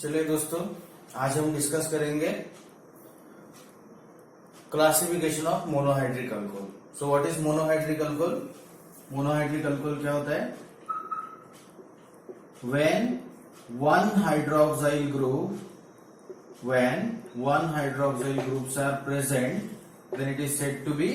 चलिए दोस्तों, आज हम डिस्कस करेंगे classification of monohydric alcohol. So what is monohydric alcohol? Monohydric alcohol क्या होता है? When one hydroxyl groups are present, then it is said to be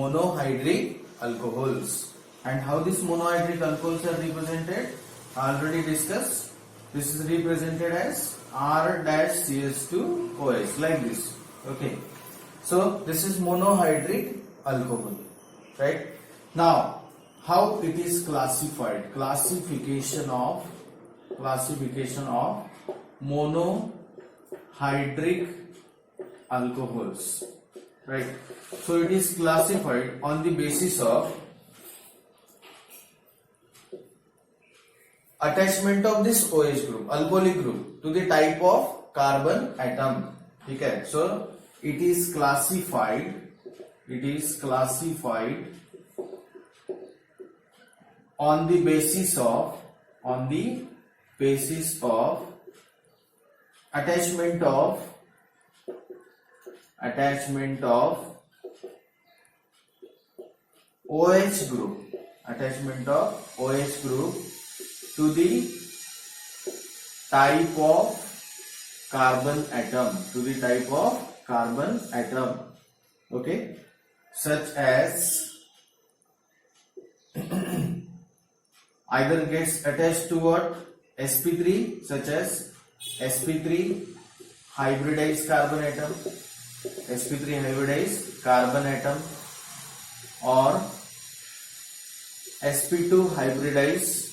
monohydric alcohols. And how these monohydric alcohols are represented? Already discussed. This is represented as R-CS2OH, like this. Okay. So this is monohydric alcohol, right? Now, how it is classified? Classification of monohydric alcohols, right? So it is classified on the basis of attachment of this OH group, alcoholic group, to the type of carbon atom. ठीक है? So it is classified on the basis of attachment of OH group to the type of carbon atom, okay, such as either gets attached to what? sp3, such as sp3 hybridized carbon atom, or sp2 hybridized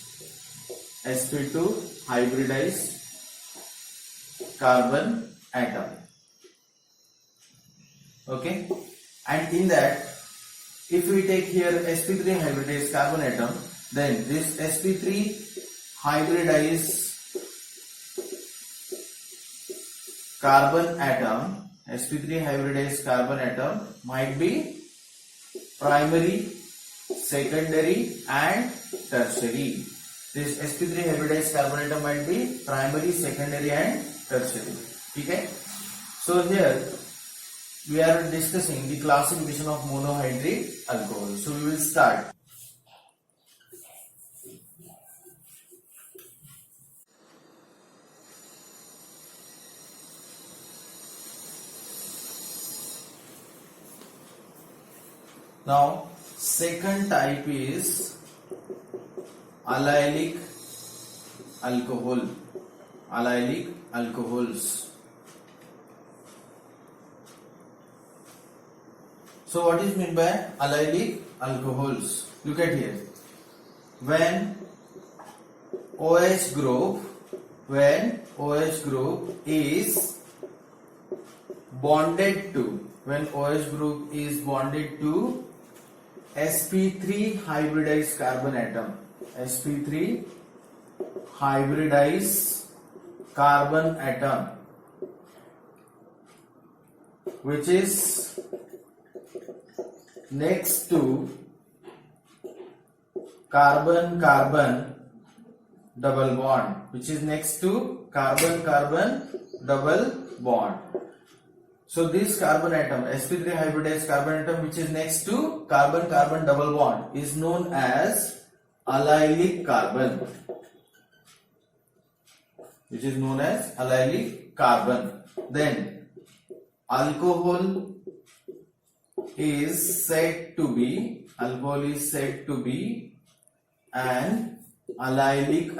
carbon atom. Okay, and in that, if we take here sp3 hybridized carbon atom, then this sp3 hybridized carbon atom might be primary, secondary and tertiary. This sp3 hybridized carbon atom might be primary, secondary and tertiary. Okay. So here we are discussing the classification of monohydric alcohol. So we will start. Now second type is allylic alcohols. So what is meant by allylic alcohols? Look at here. When OH group is bonded to sp3 hybridized carbon atom, which is next to carbon-carbon double bond. So this carbon atom, sp3 hybridized carbon atom, which is next to carbon-carbon double bond, is known as allylic carbon. Then alcohol is said to be an allylic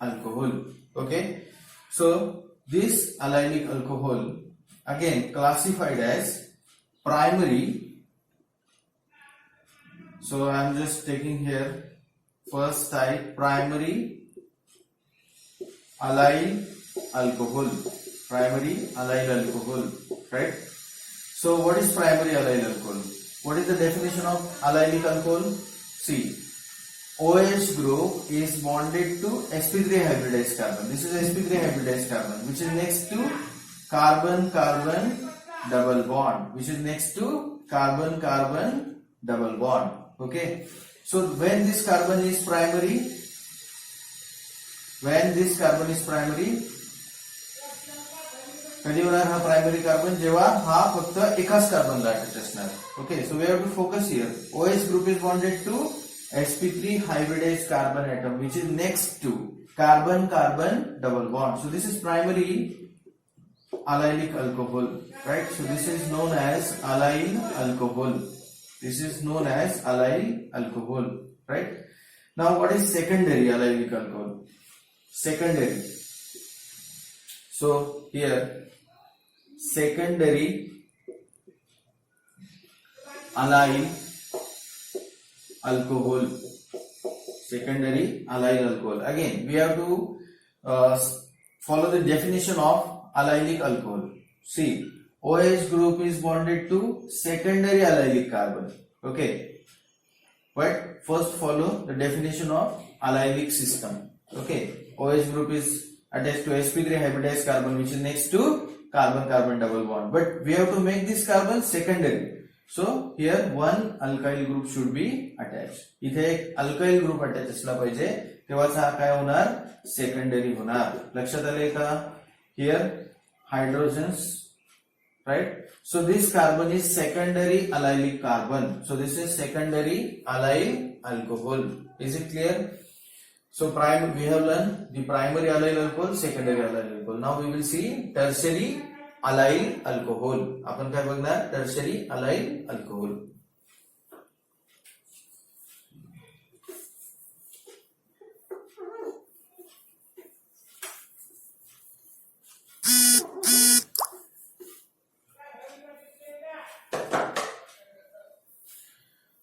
alcohol. Okay. So this allylic alcohol again classified as primary. So I am just taking here first type, primary allyl alcohol, right? So what is primary allyl alcohol? What is the definition of allylic alcohol? See, OH group is bonded to sp3 hybridized carbon. This is sp3 hybridized carbon, which is next to carbon-carbon double bond, which is next to carbon-carbon double bond. Okay, So when this carbon is primary, कधी होणार हा primary carbon, जेव्हा हा फक्त एकाच कार्बनला attach असणार. Okay, so we have to focus here. OH group is bonded to sp3 hybridized carbon atom which is next to carbon carbon double bond. So this is primary allylic alcohol, right? So this is known as allyl alcohol. This is known as allyl alcohol, right? Now what is secondary allylic alcohol? Secondary. So here secondary allyl alcohol. Secondary allyl alcohol. Again, we have to follow the definition of allylic alcohol. See, OH group is bonded to secondary allylic carbon. Okay, but first follow the definition of allylic system. Okay, OH group is attached to sp3 hybridized carbon which is next to carbon carbon double bond, but we have to make this carbon secondary. So here one alkyl group should be attached. इथे एक alkyl group attached असला पाहिजे, तेव्हाच हा काय होणार, secondary होणार. लक्षात आले का? Here hydrogens, right? So this carbon is secondary allylic carbon. So this is secondary allyl alcohol. Is it clear? So we have learned the primary allyl alcohol, secondary allyl alcohol. Now we will see tertiary allyl alcohol. आपण काय बघणार? tertiary allyl alcohol.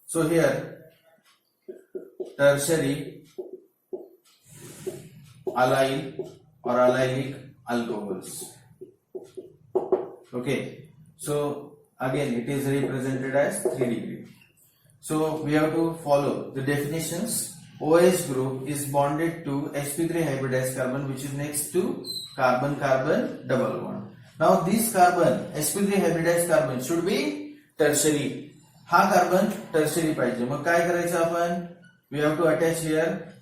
So here tertiary allyl or allylic alcohols. Okay, so again it is represented as 3 degree. So we have to follow the definitions. OH group is bonded to sp3 hybridized carbon which is next to carbon carbon double bond. Now this carbon sp3 hybridized carbon should be tertiary. हा carbon tertiary पाहिजे. मग काय करायचं आपण? We have to attach here,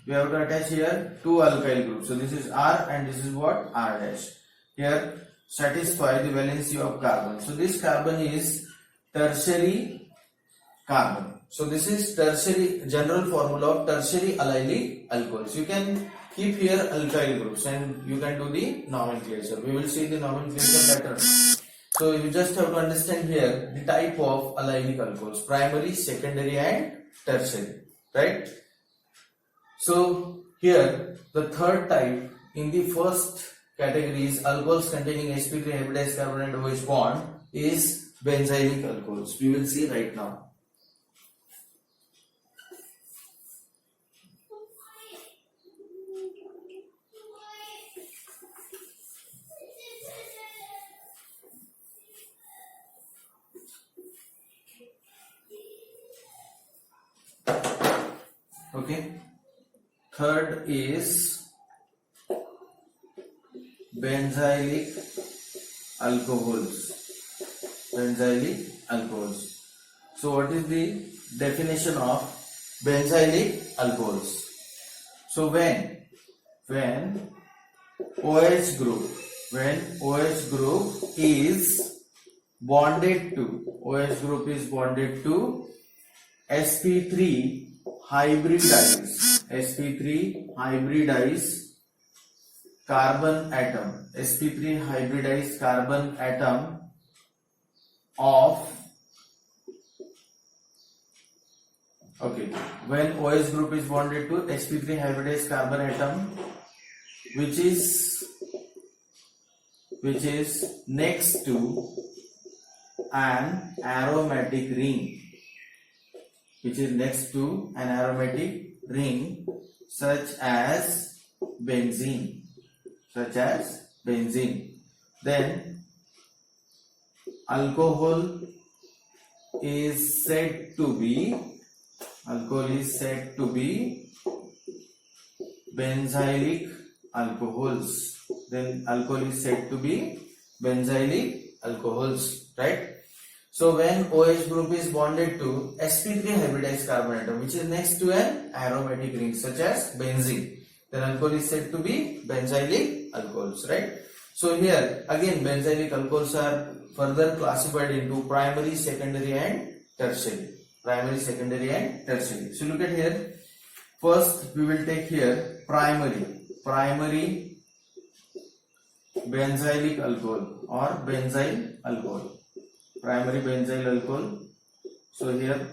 we have to attach here two alkyl groups. So this is R and this is what? R dash. Here satisfy the valency of carbon. So this carbon is tertiary carbon. So this is tertiary, general formula of tertiary allylic alcohols. You can keep here alkyl groups and you can do the nomenclature. We will see the nomenclature later. So you just have to understand here the type of allylic alcohols: primary, secondary and tertiary, right? So here the third type in the first category is alcohols containing sp3 hybridized carbon and OH bond is benzylic alcohols. We will see right now. Okay, third is benzylic alcohols. Benzylic alcohols. So what is the definition of benzylic alcohols? So when OH group is bonded to sp3 hybridized carbon atom, sp3 hybridized carbon atom of, okay, when OH group is bonded to sp3 hybridized carbon atom which is next to an aromatic ring, such as benzene. Then alcohol is said to be benzylic alcohols. Right? So when OH group is bonded to sp3 hybridized carbon atom, which is next to an aromatic ring such as benzene, then alcohol is said to be benzylic alcohols, right? So here again benzylic alcohols are further classified into primary, secondary and tertiary. Primary, secondary and tertiary. So look at here. First we will take here primary benzylic alcohol or benzyl alcohol. Primary benzyl alcohol. So here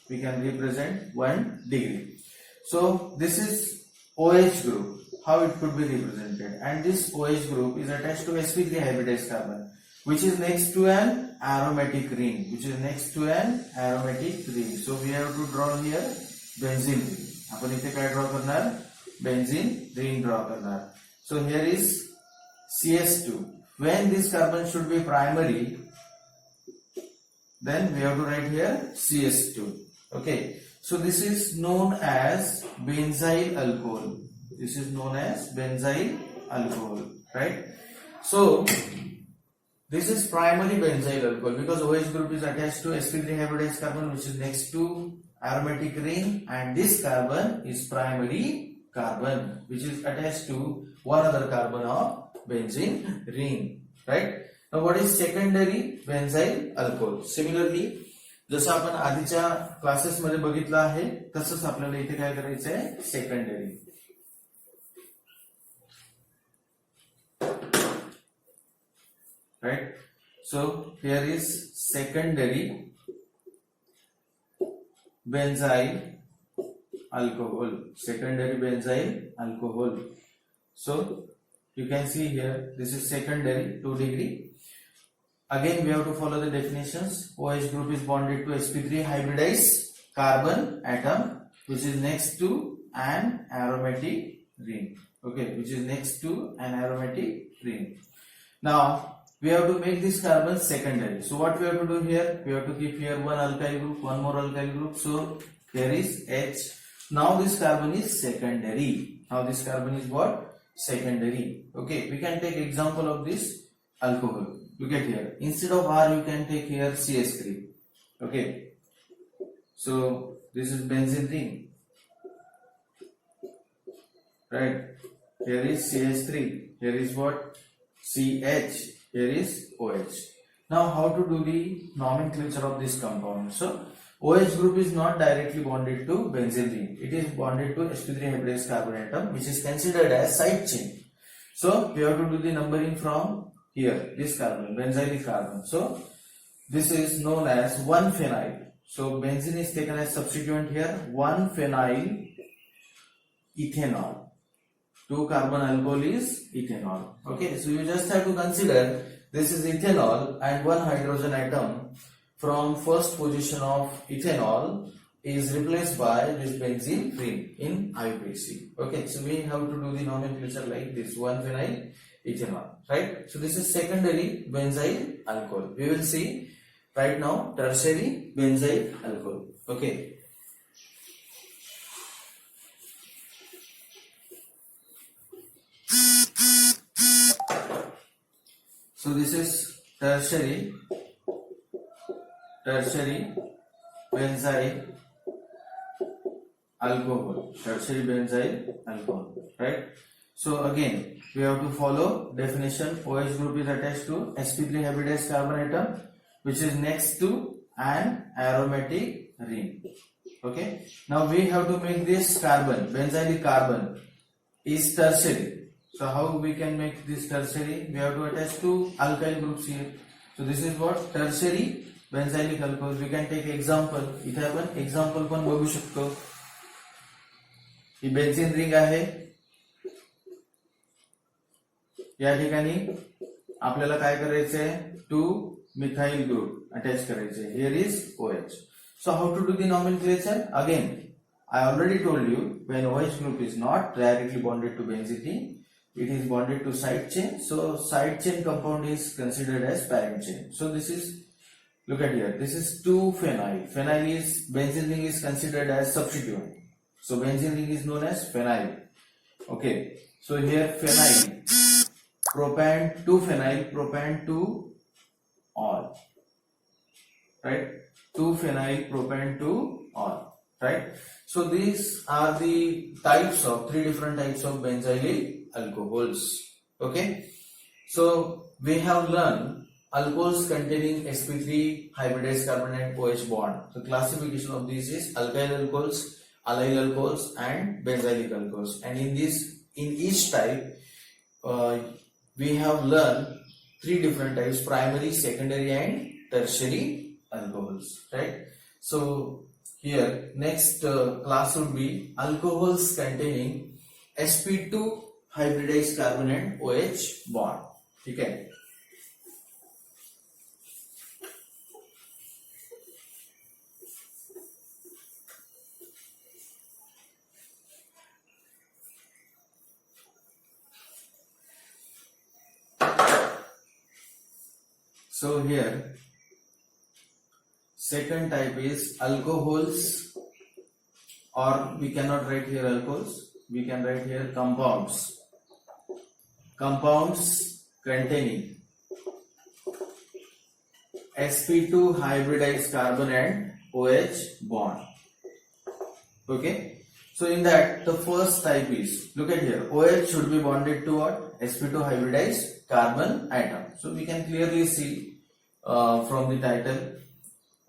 we can represent 1 degree. So this is OH group. How it could be represented? And this OH group is attached to sp3 hybridized carbon, which is next to an aromatic ring. So we have to draw here benzene ring. आपण इथे काय draw करणार? Benzene ring draw करणार. So here is CS2. When this carbon should be primary, then we have to write here CS2. Okay. So this is known as benzyl alcohol. Right? So this is primary benzyl alcohol because OH group is attached to sp3 hybridized carbon, which is next to aromatic ring, and this carbon is primary carbon which is attached to one other carbon of benzene ring, right? Now what is secondary benzyl alcohol? Similarly, जसं आपण आधीच्या classes मध्ये बघितलं आहे तसंच आपल्याला इथे काय करायचं आहे? Secondary. Right? So here is secondary benzyl alcohol. So you can see here this is secondary 2 degree. Again we have to follow the definitions. OH group is bonded to sp3 hybridized carbon atom, which is next to an aromatic ring. Okay, which is next to an aromatic ring. Now we have to make this carbon secondary. So what we have to do here? We have to keep here one alkyl group, one more alkyl group. So here is H. Now this carbon is secondary. What? Secondary. Okay, we can take example of this alcohol. Look at here. Instead of R, you can take here CS3. Okay. So this is benzene ring. Right. Here is CS3. Here is what? CH. Here is OH. Now how to do the nomenclature of this compound? So OH group is not directly bonded to benzene ring. It is bonded to sp3 hybridized carbon atom, which is considered as side chain. So we have to do the numbering from here, this carbon, benzylic carbon. So this is known as 1-phenyl. So benzene is taken as substituent here, 1-phenyl ethanol. 2 carbon alcohol is ethanol. Okay, so you just have to consider this is ethanol and 1 hydrogen atom from first position of ethanol is replaced by this benzene ring in IUPAC. Okay, so we have to do the nomenclature like this, 1-phenyl ethanol, right? So this is secondary benzyl alcohol. We will see right now tertiary benzyl alcohol. Okay. So this is tertiary benzyl alcohol, right? So again we have to follow definition. OH group is attached to sp3 hybridized carbon atom, which is next to an aromatic ring. Okay, now we have to make this carbon, benzylic carbon is tertiary. So how we can make this tertiary? We have to attach two alkyl groups here. So this is what? Tertiary benzylic alcohol. We can take example. इथे आपण example पण बघू शकतो. ही benzene ring आहे. या ठिकाणी आपल्याला काय करायचंय? 2 methyl group attach करायचे. Here is OH. So how to do the nomenclature? Again, I already told you when OH group is not directly bonded to benzene, it is bonded to side chain. So side chain compound is considered as parent chain. So this is, look at here, this is 2-phenyl. Phenyl is, benzene ring is considered as substituent. So benzene ring is known as phenyl. Okay, so here phenyl, propane 2-phenyl, propane 2 all. right? 2-phenyl propane 2-ol, right? So these are the types of three different types of benzyl alcohols. Okay, so we have learned alcohols containing sp3 hybridized carbon and OH bond. The classification of these is alkyl alcohols, allyl alcohols, and benzylic alcohols. And in each type, we have learned three different types: primary, secondary, and tertiary alcohols, right? So here next class would be alcohols containing sp2 hybridized carbon and OH bond. Okay. So here second type is alcohols, or we cannot write here alcohols, we can write here compounds. Compounds containing sp2 hybridized carbon and OH bond. Okay, so in that the first type is, look at here, OH should be bonded to what? sp2 hybridized carbon atom. So we can clearly see from the title,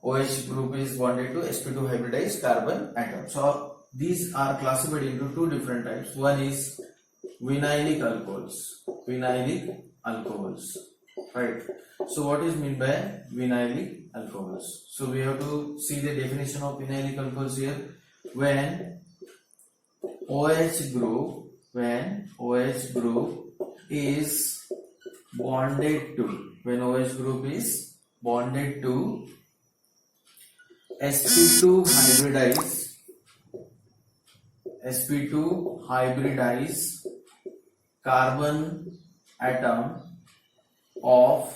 OH group is bonded to sp2 hybridized carbon atom. So these are classified into two different types. One is vinylic alcohols. Vinylic alcohols, right? So what is meant by vinylic alcohols? So we have to see the definition of vinylic alcohols here. When OH group is bonded to, when OH group is bonded to sp2 hybridized carbon atom of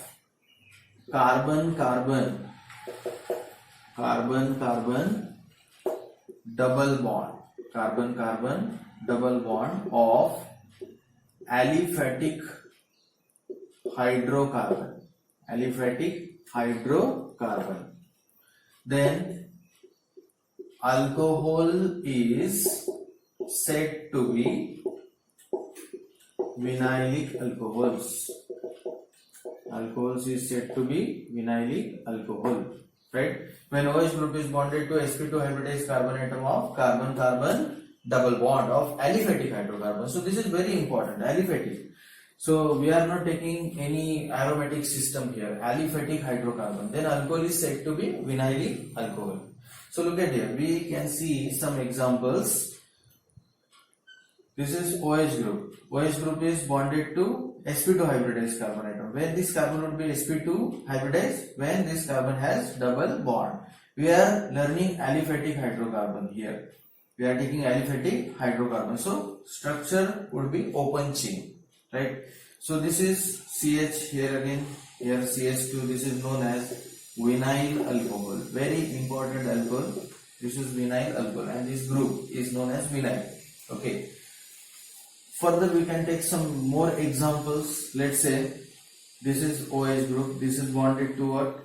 carbon double bond of aliphatic hydrocarbon, then alcohol is said to be vinylic alcohols. Alcohols is said to be vinylic alcohol, right? When OH group is bonded to sp2 hybridized carbon atom of carbon double bond of aliphatic hydrocarbon. So this is very important, aliphatic. So we are not taking any aromatic system here, aliphatic hydrocarbon. Then alcohol is said to be vinylic alcohol. So look at here, we can see some examples. This is OH group. OH group is bonded to sp2 hybridized carbon atom. When this carbon would be sp2 hybridized, when this carbon has double bond. We are learning aliphatic hydrocarbon here. We are taking aliphatic hydrocarbon. So structure would be open chain, right? So this is CH here again, here CH2. This is known as vinyl alcohol. Very important alcohol. This is vinyl alcohol, and this group is known as vinyl. Okay. Further, we can take some more examples. Let's say this is OH group. This is bonded to what?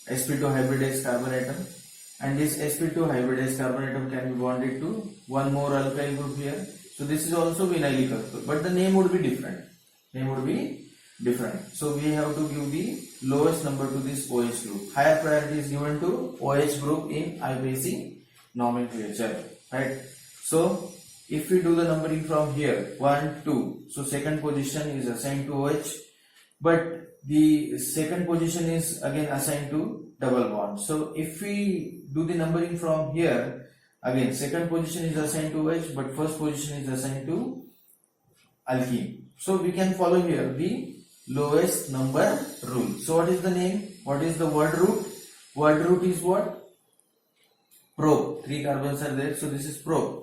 sp2 hybridized carbon atom, and this sp2 hybridized carbon atom can be bonded to one more alkyl group here. So this is also vinylic alcohol, but the name would be different. So we have to give the lowest number to this OH group. Higher priority is given to OH group in IUPAC nomenclature, right? So if we do the numbering from here, 1, 2, so second position is assigned to OH, but the second position is again assigned to double bond. So if we do the numbering from here, again second position is assigned to OH, but first position is assigned to alkene. So we can follow here the lowest number rule. So what is the name? What is the word root? Word root is what? Pro. 3 carbons are there, so this is pro.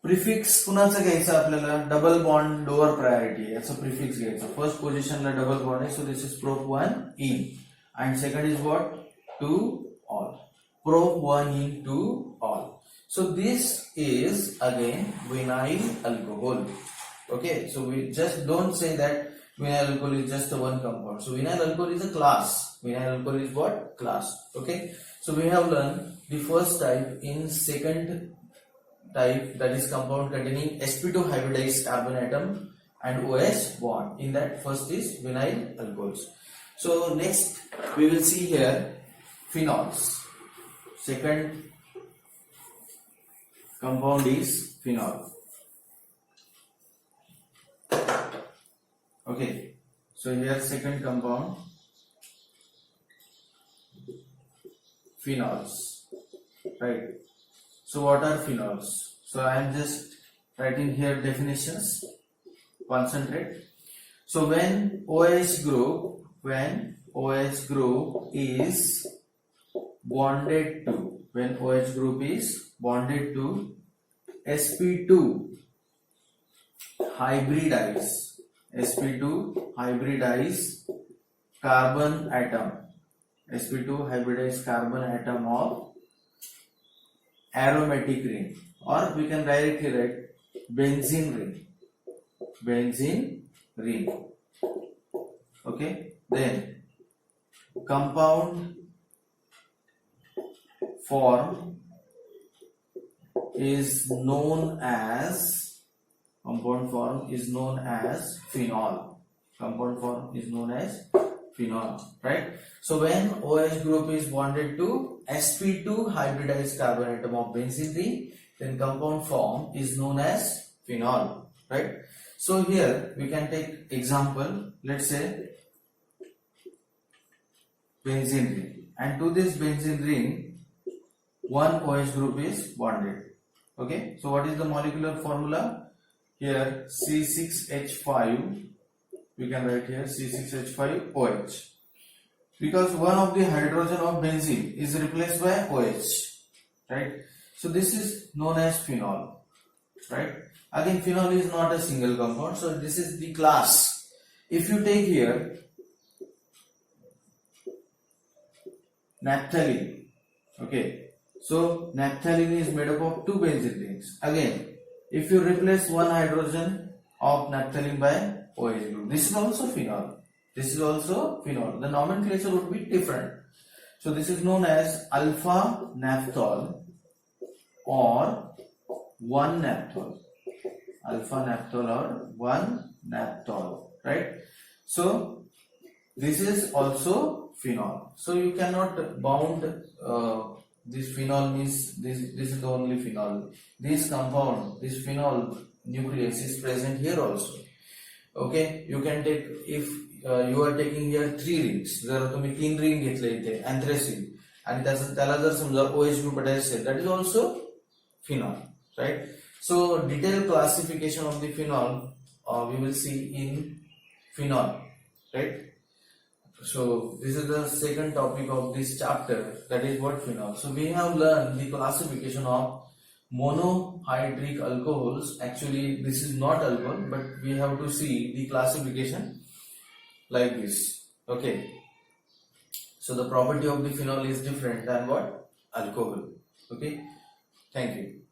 Prefix कुणाचं घ्यायचं आपल्याला? Double bond lower priority याचा prefix घ्यायचा. First पोझिशनला double bond आहे, so this is prop 1 ene, and second is what? Two ol. Prop 1 ene two ol. So this is again vinyl alcohol. Okay, so we just don't say that Vinyl alcohol is just one compound. So vinyl alcohol is a class. Vinyl alcohol is what? Class. Okay. So we have learned the first type. In second type, that is compound containing sp2 hybridized carbon atom and OH bond. In that, first is vinyl alcohols. So next we will see here phenols. Second compound is phenol. Okay, so here second compound, phenols, right? So what are phenols? So I am just writing here definitions. Concentrate. So when OH group is bonded to, when OH group is bonded to sp2 hybridized carbon atom, sp2 hybridized carbon atom of aromatic ring, or we can directly write benzene ring. Okay, then compound form is known as phenol. Compound form is known as phenol, right? So when OH group is bonded to sp2 hybridized carbon atom of benzene ring, then compound form is known as phenol, right? So here we can take example. Let's say benzene ring, and to this benzene ring one OH group is bonded. Okay, so what is the molecular formula? Here C6H5, we can write here C6H5OH, because one of the hydrogen of benzene is replaced by OH, right? So this is known as phenol, right? Again, phenol is not a single compound, so this is the class. If you take here naphthalene, okay, so naphthalene is made up of two benzene rings. Again, if you replace one hydrogen of naphthalene by OH group, this is also phenol. This is also phenol. The nomenclature would be different. So this is known as alpha naphthol or 1-naphthol. Alpha naphthol or 1-naphthol, right? So this is also phenol. So you cannot bound this phenol means this is the only phenol. This compound, this phenol nucleus is present here also. Okay, you can take, if you are taking here 3 rings, जर तुम्ही 3 ring घेतले इथे anthracene आणि त्याला जर समजा OH group attached असेल, that is also phenol, right? So detailed classification of the phenol we will see in phenol, right? So this is the second topic of this chapter, that is what phenol. So we have learned the classification of monohydric alcohols. Actually this is not alcohol, but we have to see the classification like this. Okay, so the property of the phenol is different than what? Alcohol. Okay, thank you.